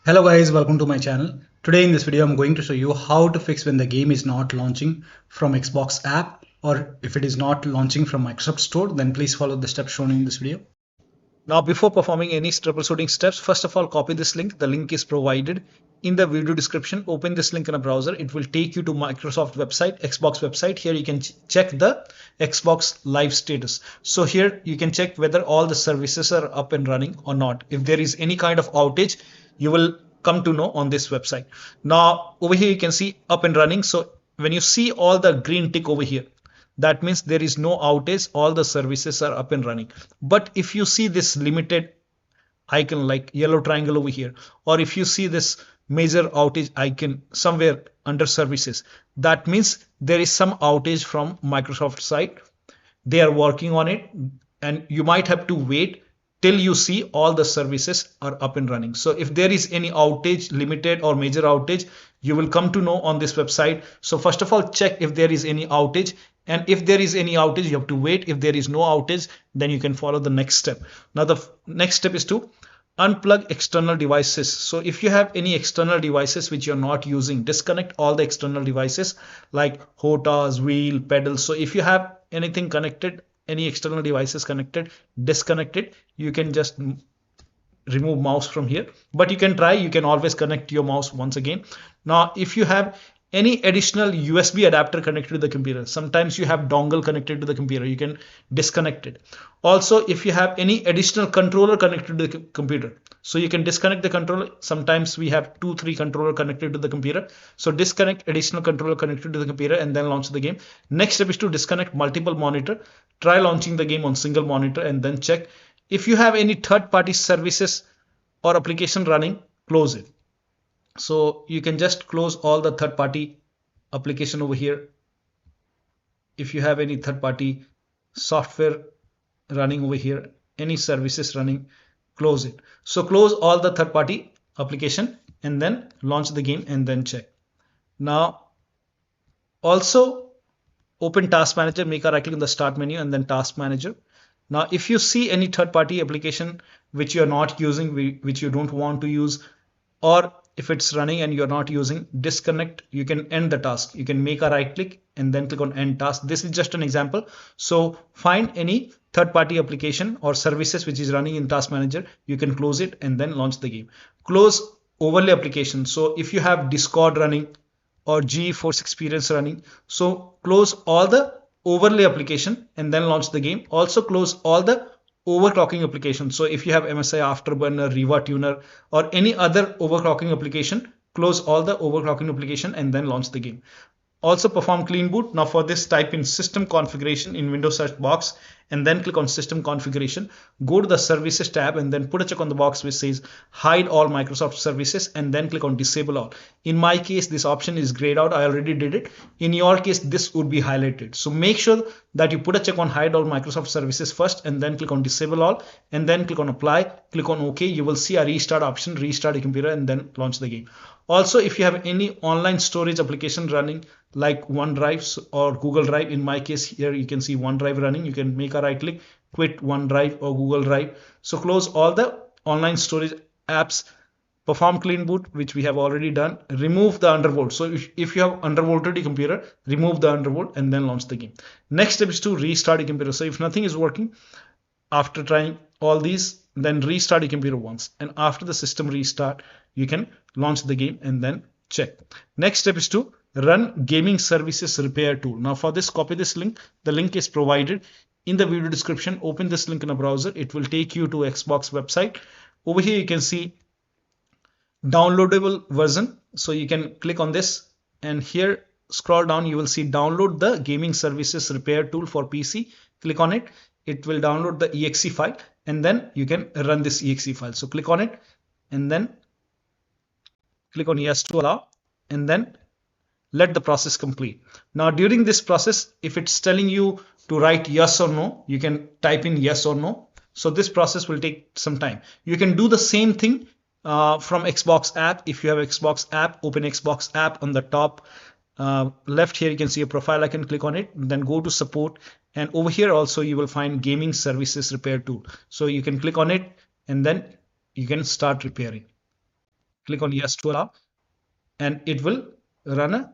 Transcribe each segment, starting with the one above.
Hello guys, welcome to my channel. Today in this video I'm going to show you how to fix when the game is not launching from Xbox app, or if it is not launching from Microsoft Store, then please follow the steps shown in this video. Now before performing any troubleshooting steps, first of all copy this link. The link is provided in the video description. Open this link in a browser. It will take you to Microsoft website, Xbox website. Here you can check the Xbox live status. So here you can check whether all the services are up and running or not. If there is any kind of outage, you will come to know on this website. Now over here you can see up and running. So when you see all the green tick over here, that means there is no outage, all the services are up and running. But if you see this limited icon like yellow triangle over here, or if you see this major outage icon somewhere under services, that means there is some outage from Microsoft side. They are working on it, and you might have to wait till you see all the services are up and running. So if there is any outage, limited or major outage, you will come to know on this website. So first of all, check if there is any outage, and if there is any outage, you have to wait. If there is no outage, then you can follow the next step. Now the next step is to unplug external devices. So if you have any external devices which you're not using, disconnect all the external devices like HOTAS, wheel, pedal. So if you have anything connected, any external devices connected, disconnect it. You can just remove mouse from here, but you can try, you can always connect your mouse once again. Now if you have any additional USB adapter connected to the computer, sometimes you have dongle connected to the computer, you can disconnect it. Also if you have any additional controller connected to the computer, so you can disconnect the controller. Sometimes we have 2-3 controller connected to the computer, so disconnect additional controller connected to the computer and then launch the game. Next step is to disconnect multiple monitor. Try launching the game on single monitor and then check. If you have any third-party services or application running, close it. So you can just close all the third-party application over here. If you have any third-party software running over here, any services running, close it. So close all the third-party application and then launch the game and then check. Now also open Task Manager, make a right click in the Start menu and then Task Manager. Now if you see any third-party application which you are not using, which you don't want to use, or if it's running and you're not using, disconnect. You can end the task. You can make a right click and then click on end task. This is just an example. So find any third-party application or services which is running in Task Manager. You can close it and then launch the game. Close overlay application. So if you have Discord running or GeForce Experience running, so close all the overlay application and then launch the game. Also close all the overclocking application. So if you have MSI Afterburner, Riva Tuner, or any other overclocking application, close all the overclocking application and then launch the game. Also perform clean boot. Now for this, type in system configuration in Windows search box and then click on system configuration. Go to the services tab and then put a check on the box which says hide all Microsoft services and then click on disable all. In my case, this option is grayed out. I already did it. In your case, this would be highlighted. So make sure that you put a check on hide all Microsoft services first and then click on disable all and then click on apply, click on OK. You will see a restart option, restart your computer and then launch the game. Also, if you have any online storage application running like OneDrive or Google Drive, in my case here you can see OneDrive running, you can make a right click, quit OneDrive or Google Drive. So close all the online storage apps, perform clean boot, which we have already done, remove the undervolt. So if you have undervolted your computer, remove the undervolt and then launch the game. Next step is to restart your computer. So if nothing is working after trying all these, then restart your computer once, and after the system restart you can launch the game and then check. Next step is to run gaming services repair tool. Now for this, copy this link. The link is provided in the video description. Open this link in a browser. It will take you to Xbox website. Over here you can see downloadable version. So you can click on this and here scroll down, you will see download the gaming services repair tool for PC. Click on it. It will download the exe file and then you can run this exe file. So click on it and then click on yes to allow and then let the process complete. Now during this process, if it's telling you to write yes or no, you can type in yes or no. So this process will take some time. You can do the same thing from Xbox app. If you have Xbox app, open Xbox app. On the top left here you can see a profile icon, click on it, then go to support, and over here also you will find gaming services repair tool. So you can click on it and then you can start repairing. click on yes to allow, and it will run a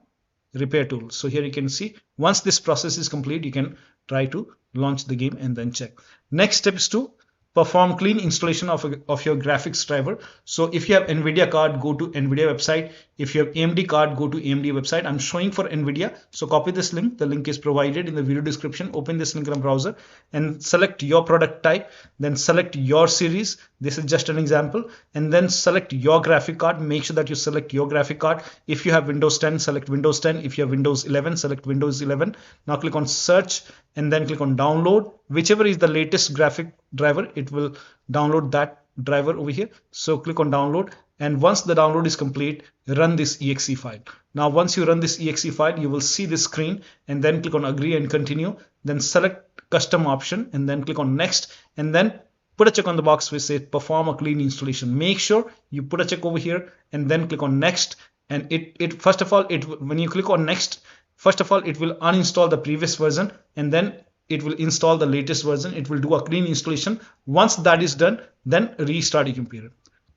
repair tool. So here you can see once this process is complete, you can try to launch the game and then check. Next step is to perform clean installation of your graphics driver. So if you have NVIDIA card, go to NVIDIA website. If you have AMD card, go to AMD website. I'm showing for NVIDIA. So copy this link. The link is provided in the video description. Open this link in a browser and select your product type. Then select your series. This is just an example. And then select your graphic card. Make sure that you select your graphic card. If you have Windows 10, select Windows 10. If you have Windows 11, select Windows 11. Now click on search and then click on download. Whichever is the latest graphic driver, it will download that driver over here. So click on download, and once the download is complete, run this exe file. Now once you run this exe file, you will see this screen, and then click on agree and continue. Then select custom option and then click on next, and then put a check on the box which says perform a clean installation. Make sure you put a check over here and then click on next. And it first of all, when you click on next, first of all it will uninstall the previous version, and then it will install the latest version. It will do a clean installation. Once that is done, then restart your computer,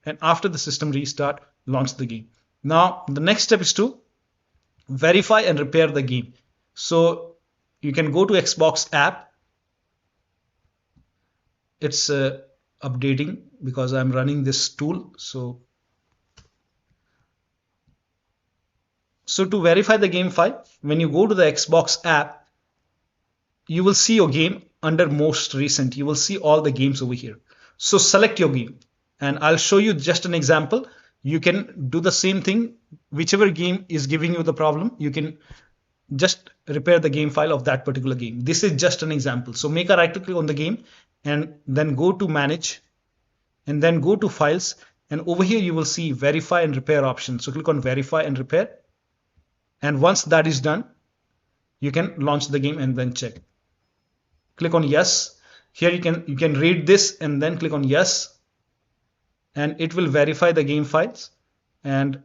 and after the system restart, launch the game. Now the next step is to verify and repair the game. So you can go to Xbox app. It's updating because I'm running this tool. So to verify the game file, when you go to the Xbox app, you will see your game under most recent. You will see all the games over here. So select your game, and I'll show you just an example. You can do the same thing. Whichever game is giving you the problem, you can just repair the game file of that particular game. This is just an example. So make a right click on the game and then go to manage and then go to files, and over here you will see verify and repair option. So click on verify and repair, and once that is done, you can launch the game and then check. Click on yes. Here you can read this and then click on yes, and it will verify the game files, and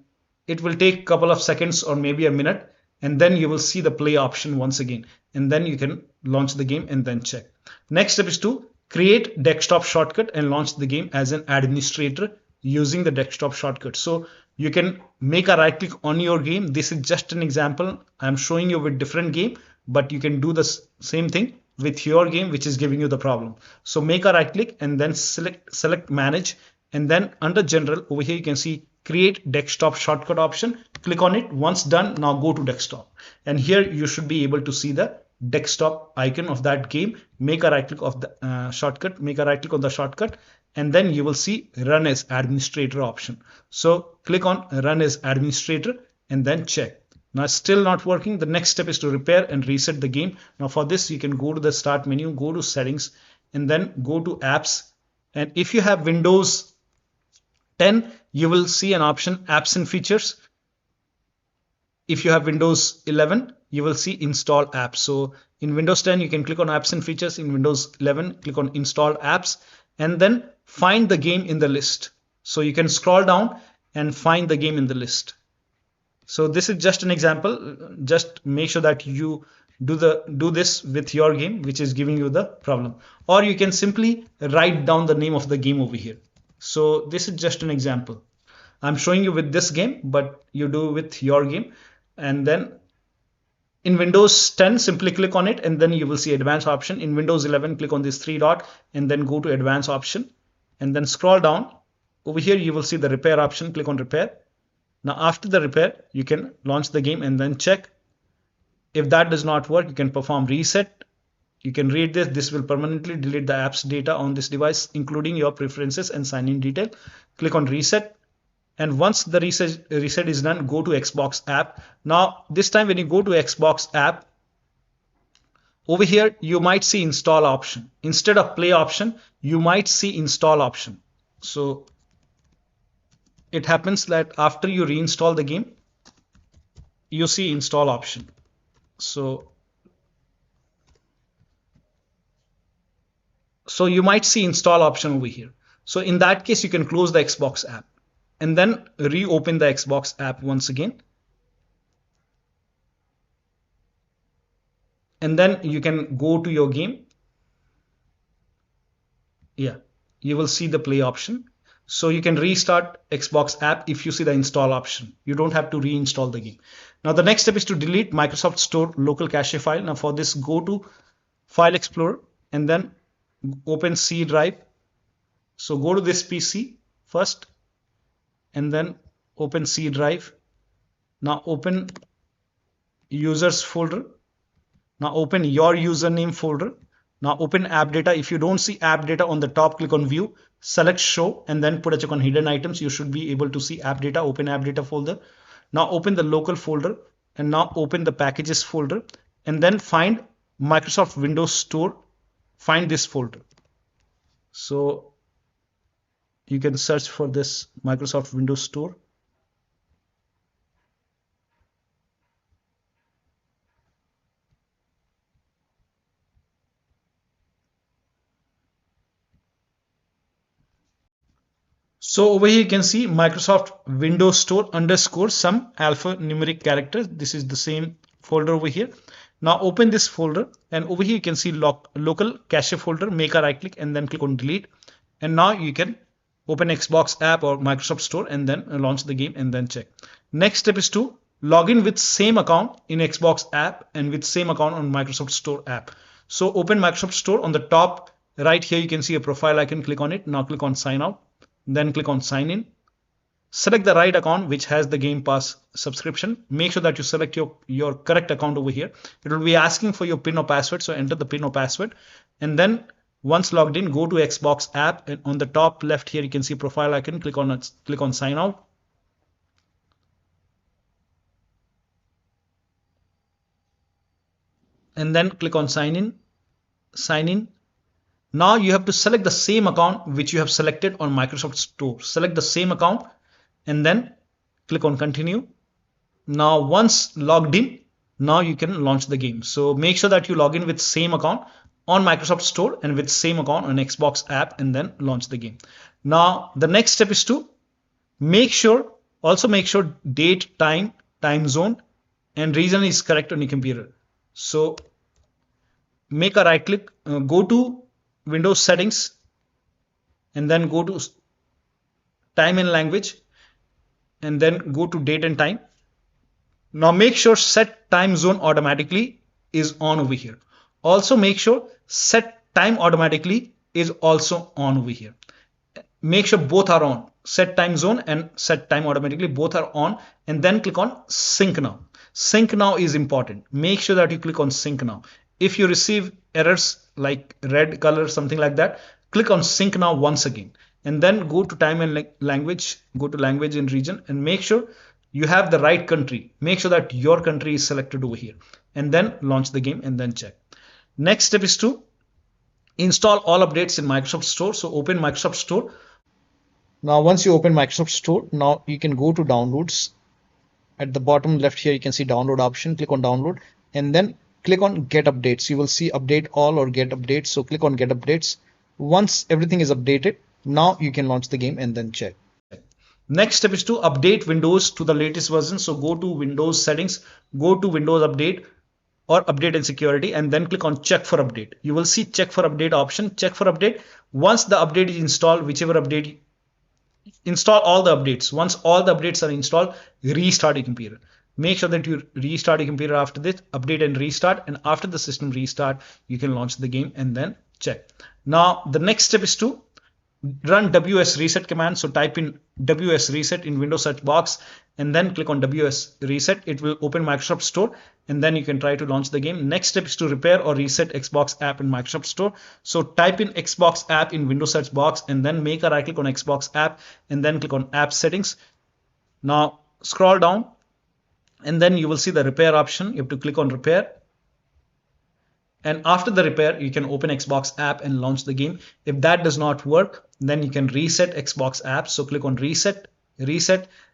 it will take a couple of seconds or maybe a minute, and then you will see the play option once again, and then you can launch the game and then check. Next step is to create desktop shortcut and launch the game as an administrator using the desktop shortcut. So you can make a right click on your game. This is just an example. I'm showing you with different game, but you can do the same thing with your game which is giving you the problem. So make a right click and then select manage, and then under general over here you can see create desktop shortcut option. Click on it. Once done, now go to desktop, and here you should be able to see the desktop icon of that game. Make a right click of the shortcut, make a right click on the shortcut, and then you will see run as administrator option. So click on run as administrator and then check. Now it's still not working. The next step is to repair and reset the game. Now for this, you can go to the start menu, go to settings, and then go to apps. And if you have Windows 10, you will see an option apps and features. If you have Windows 11, you will see install apps. So in Windows 10, you can click on apps and features. In Windows 11, click on install apps, and then find the game in the list. So you can scroll down and find the game in the list. So this is just an example. Just make sure that you do this with your game which is giving you the problem, or you can simply write down the name of the game over here. So this is just an example. I'm showing you with this game, but you do with your game. And then in Windows 10, simply click on it, and then you will see advanced option. In Windows 11, click on this three dot and then go to advanced option, and then scroll down. Over here you will see the repair option. Click on repair. Now after the repair, you can launch the game and then check. If that does not work, you can perform reset. You can read this. This will permanently delete the app's data on this device, including your preferences and sign-in detail. Click on reset. And once the reset is done, go to Xbox app. Now this time when you go to Xbox app, over here you might see install option. Instead of play option, you might see install option. So it happens that after you reinstall the game, you see install option. So you might see install option over here. So in that case, you can close the Xbox app and then reopen the Xbox app once again. And then you can go to your game. Yeah, you will see the play option. So you can restart Xbox app if you see the install option. You don't have to reinstall the game. Now the next step is to delete Microsoft Store local cache file. Now for this, go to File Explorer and then open C drive. So go to this PC first and then open C drive. Now open users folder. Now open your username folder. Now open AppData. If you don't see AppData on the top, click on view, select show, and then put a check on hidden items. You should be able to see AppData. Open AppData folder. Now open the local folder and now open the packages folder and then find Microsoft Windows Store. Find this folder. So you can search for this Microsoft Windows Store. So over here you can see Microsoft Windows Store _ some alphanumeric characters. This is the same folder over here. Now open this folder and over here you can see local cache folder. Make a right click and then click on delete. And now you can open Xbox app or Microsoft Store and then launch the game and then check. Next step is to log in with same account in Xbox app and with same account on Microsoft Store app. So open Microsoft Store. On the top right here you can see a profile icon. Click on it. Now click on sign out. Then click on sign in. Select the right account which has the Game Pass subscription. Make sure that you select your correct account over here. It will be asking for your PIN or password. So enter the PIN or password. And then once logged in, go to Xbox app and on the top left here you can see profile icon. Click on sign out. And then click on sign in. Sign in. Now you have to select the same account which you have selected on Microsoft Store. Select the same account and then click on continue. Now once logged in, now you can launch the game. So make sure that you log in with same account on Microsoft Store and with same account on Xbox app and then launch the game. Now the next step is to make sure date, time zone and region is correct on your computer. So make a right click, go to Windows settings and then go to time and language and then go to date and time. Now make sure set time zone automatically is on over here. Also make sure set time automatically is also on over here. Make sure both are on. Set time zone and set time automatically, both are on, and then click on sync now. Sync now is important. Make sure that you click on sync now. If you receive errors like red color, something like that, click on sync now once again. And then go to time and language, go to language and region and make sure you have the right country. Make sure that your country is selected over here and then launch the game and then check. Next step is to install all updates in Microsoft Store. So open Microsoft Store. Now once you open Microsoft Store, now you can go to downloads. At the bottom left here you can see download option. Click on download and then click on get updates. You will see update all or get updates. So click on get updates. Once everything is updated, now you can launch the game and then check. Next step is to update Windows to the latest version. So go to Windows settings, go to Windows update or update and security and then click on check for update. You will see check for update option. Check for update. Once the update is installed, whichever update, install all the updates. Once all the updates are installed, restart your computer. Make sure that you restart your computer after this, update and restart, and after the system restart, you can launch the game and then check. Now the next step is to run wsreset command. So type in wsreset in Windows search box and then click on wsreset. It will open Microsoft Store and then you can try to launch the game. Next step is to repair or reset Xbox app in Microsoft Store. So type in Xbox app in Windows search box and then make a right click on Xbox app and then click on app settings. Now scroll down and then you will see the repair option. You have to click on repair. And after the repair, you can open Xbox app and launch the game. If that does not work, then you can reset Xbox app. So click on reset,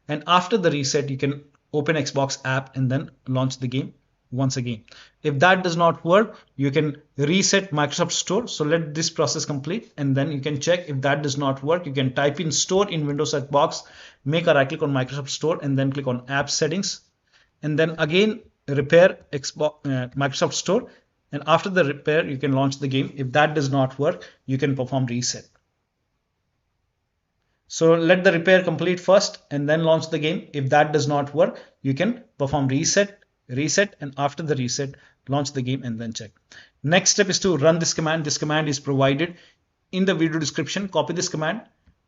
and after the reset, you can open Xbox app and then launch the game once again. If that does not work, you can reset Microsoft Store. So let this process complete and then you can check. If that does not work, you can type in store in Windows search box, make a right click on Microsoft Store and then click on app settings. And then again, repair Microsoft Store. And after the repair, you can launch the game. If that does not work, you can perform reset. So let the repair complete first and then launch the game. If that does not work, you can perform reset, and after the reset, launch the game and then check. Next step is to run this command. This command is provided in the video description. Copy this command,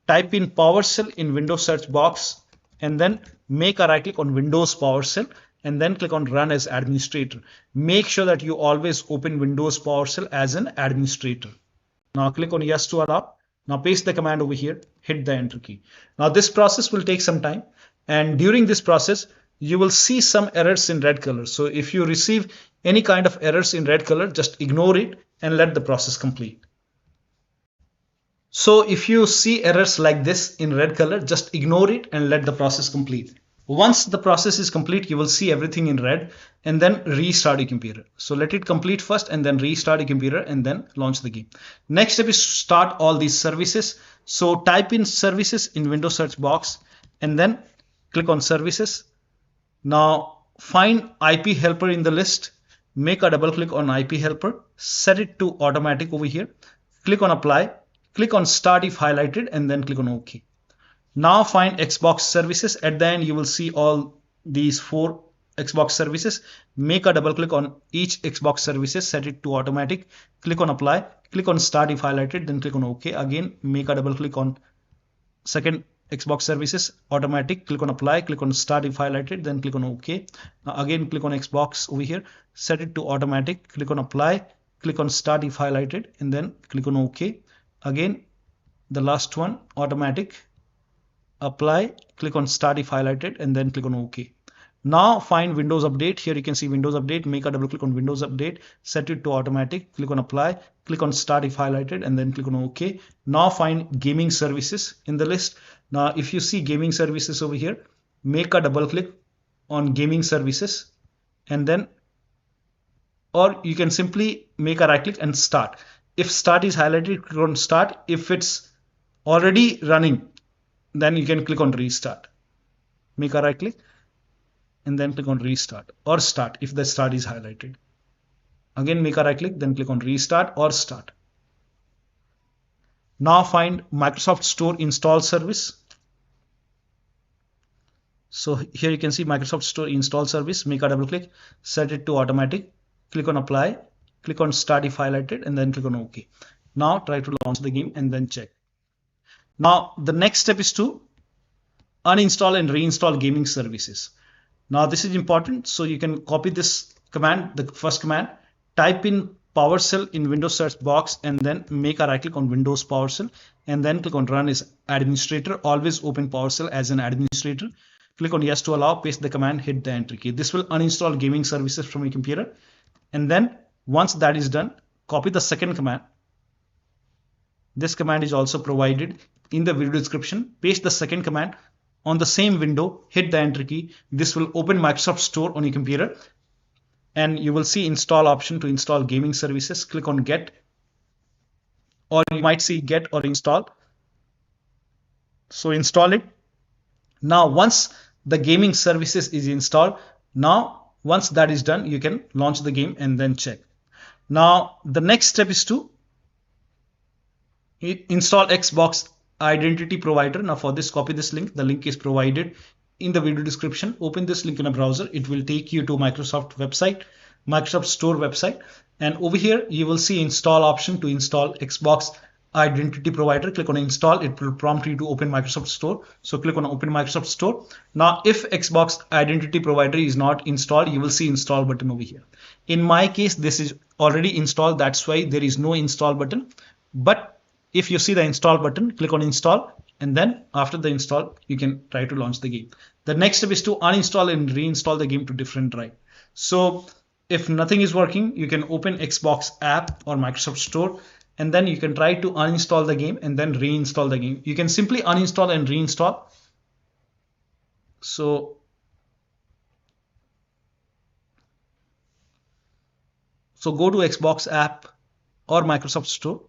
type in PowerShell in Windows search box, and then make a right click on Windows PowerShell and then click on Run as Administrator. Make sure that you always open Windows PowerShell as an administrator. Now click on Yes to allow. Now paste the command over here, hit the enter key. Now this process will take some time, and during this process you will see some errors in red color. So if you receive any kind of errors in red color, just ignore it and let the process complete. So if you see errors like this in red color, just ignore it and let the process complete. Once the process is complete, you will see everything in red, and then restart your computer. So let it complete first and then restart your computer and then launch the game. Next step is to start all these services. So type in services in Windows search box and then click on services. Now find IP helper in the list. Make a double click on IP helper, set it to automatic over here. Click on apply, click on start if highlighted, and then click on OK. Now find Xbox services. At the end, you will see all these 4 Xbox services. Make a double click on each Xbox services, set it to automatic. Click on apply, click on start if highlighted, then click on OK. Again, make a double click on second Xbox services, automatic. Click on apply, click on start if highlighted, then click on OK. Now again, click on Xbox over here, set it to automatic. Click on apply, click on start if highlighted, and then click on OK. Again, the last one, automatic. Apply, click on start if highlighted, and then click on OK. Now find Windows Update. Here you can see Windows Update. Make a double click on Windows Update, set it to automatic. Click on apply, click on start if highlighted, and then click on OK. Now find gaming services in the list. Now if you see gaming services over here, make a double click on gaming services, and then, or you can simply make a right click and start. If start is highlighted, click on start. If it's already running, then you can click on restart. Make a right click and then click on restart or start if the start is highlighted. Again, make a right click, then click on restart or start. Now find Microsoft Store install service. So here you can see Microsoft Store install service. Make a double click, set it to automatic. Click on apply, click on start if highlighted, and then click on OK. Now try to launch the game and then check. Now the next step is to uninstall and reinstall gaming services. Now this is important, so you can copy this command, the first command, type in PowerShell in Windows search box, and then make a right click on Windows PowerShell, and then click on Run as Administrator. Always open PowerShell as an administrator. Click on Yes to allow, paste the command, hit the enter key. This will uninstall gaming services from your computer. And then once that is done, copy the second command. This command is also provided in the video description. Paste the second command on the same window, hit the enter key. This will open Microsoft Store on your computer, and you will see install option to install gaming services. Click on get, or you might see get or install. So install it. Now once the gaming services is installed, now once that is done, you can launch the game and then check. Now the next step is to install Xbox identity provider. Now for this, copy this link. The link is provided in the video description. Open this link in a browser. It will take you to Microsoft website, Microsoft Store website, and over here you will see install option to install Xbox identity provider. Click on install. It will prompt you to open Microsoft Store. So click on open Microsoft Store. Now if Xbox identity provider is not installed, you will see install button over here. In my case, this is already installed. That's why there is no install button. But if you see the install button, click on install, and then after the install, you can try to launch the game. The next step is to uninstall and reinstall the game to different drive. So if nothing is working, you can open Xbox app or Microsoft Store, and then you can try to uninstall the game and then reinstall the game. You can simply uninstall and reinstall. So go to Xbox app or Microsoft Store,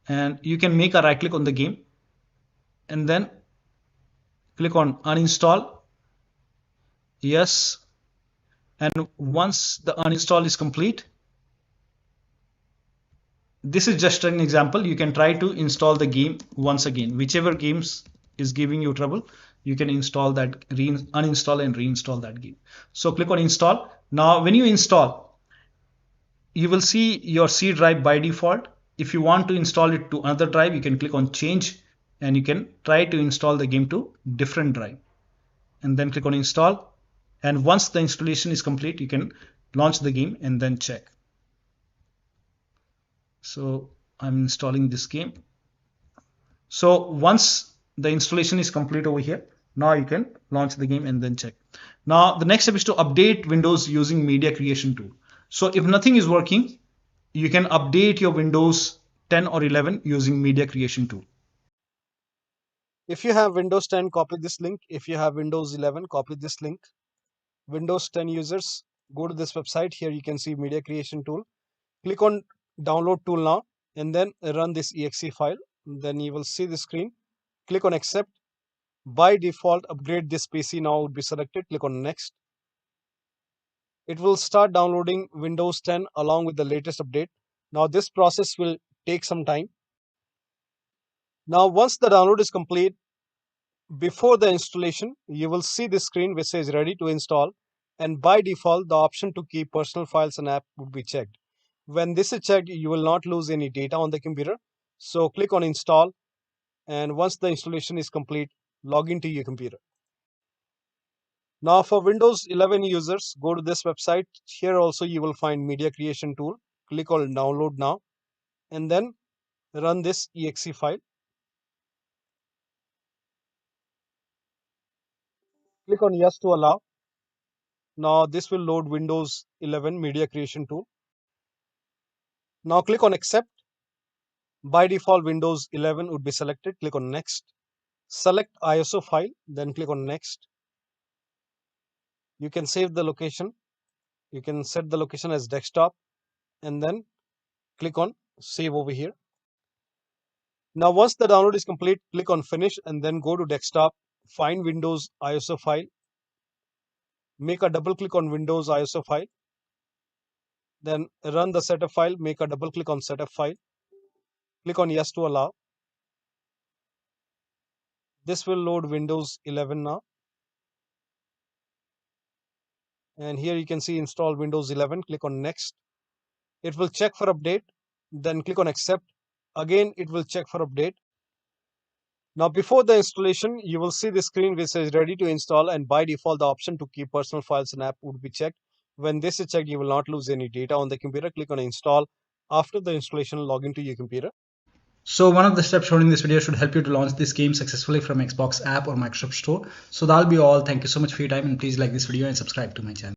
and you can make a right click on the game and then click on uninstall. Yes. And once the uninstall is complete, this is just an example. You can try to install the game once again, whichever games is giving you trouble, you can install that, uninstall and reinstall that game. So click on install. Now when you install, you will see your C drive by default. If you want to install it to another drive, you can click on change and you can try to install the game to different drive and then click on install. And once the installation is complete, you can launch the game and then check. So I'm installing this game. So once the installation is complete over here, now you can launch the game and then check. Now the next step is to update Windows using media creation tool. So if nothing is working, you can update your Windows 10 or 11 using media creation tool. If you have Windows 10, copy this link. If you have Windows 11, copy this link. Windows 10 users, go to this website. Here you can see media creation tool. Click on download tool now and then run this exe file. Then you will see the screen. Click on accept. By default, upgrade this PC now would be selected. Click on next. It will start downloading Windows 10 along with the latest update. Now this process will take some time. Now once the download is complete, before the installation, you will see this screen which says ready to install, and by default the option to keep personal files and app would be checked. When this is checked, you will not lose any data on the computer. So click on install, and once the installation is complete, log into your computer. Now for Windows 11 users, go to this website. Here also you will find media creation tool. Click on download now and then run this exe file. Click on yes to allow. Now this will load Windows 11 media creation tool. Now click on accept. By default, Windows 11 would be selected. Click on next. Select ISO file, then click on next. You can save the location. You can set the location as desktop and then click on save over here. Now once the download is complete, click on finish and then go to desktop. Find Windows ISO file. Make a double click on Windows ISO file. Then run the setup file. Make a double click on setup file. Click on yes to allow. This will load Windows 11 now. And here you can see install Windows 11. Click on next. It will check for update. Then click on accept. Again, it will check for update. Now before the installation, you will see the screen which says ready to install, and by default the option to keep personal files and app would be checked. When this is checked, you will not lose any data on the computer. Click on install. After the installation, log into your computer. So one of the steps shown in this video should help you to launch this game successfully from Xbox app or Microsoft Store. So that'll be all. Thank you so much for your time, and please like this video and subscribe to my channel.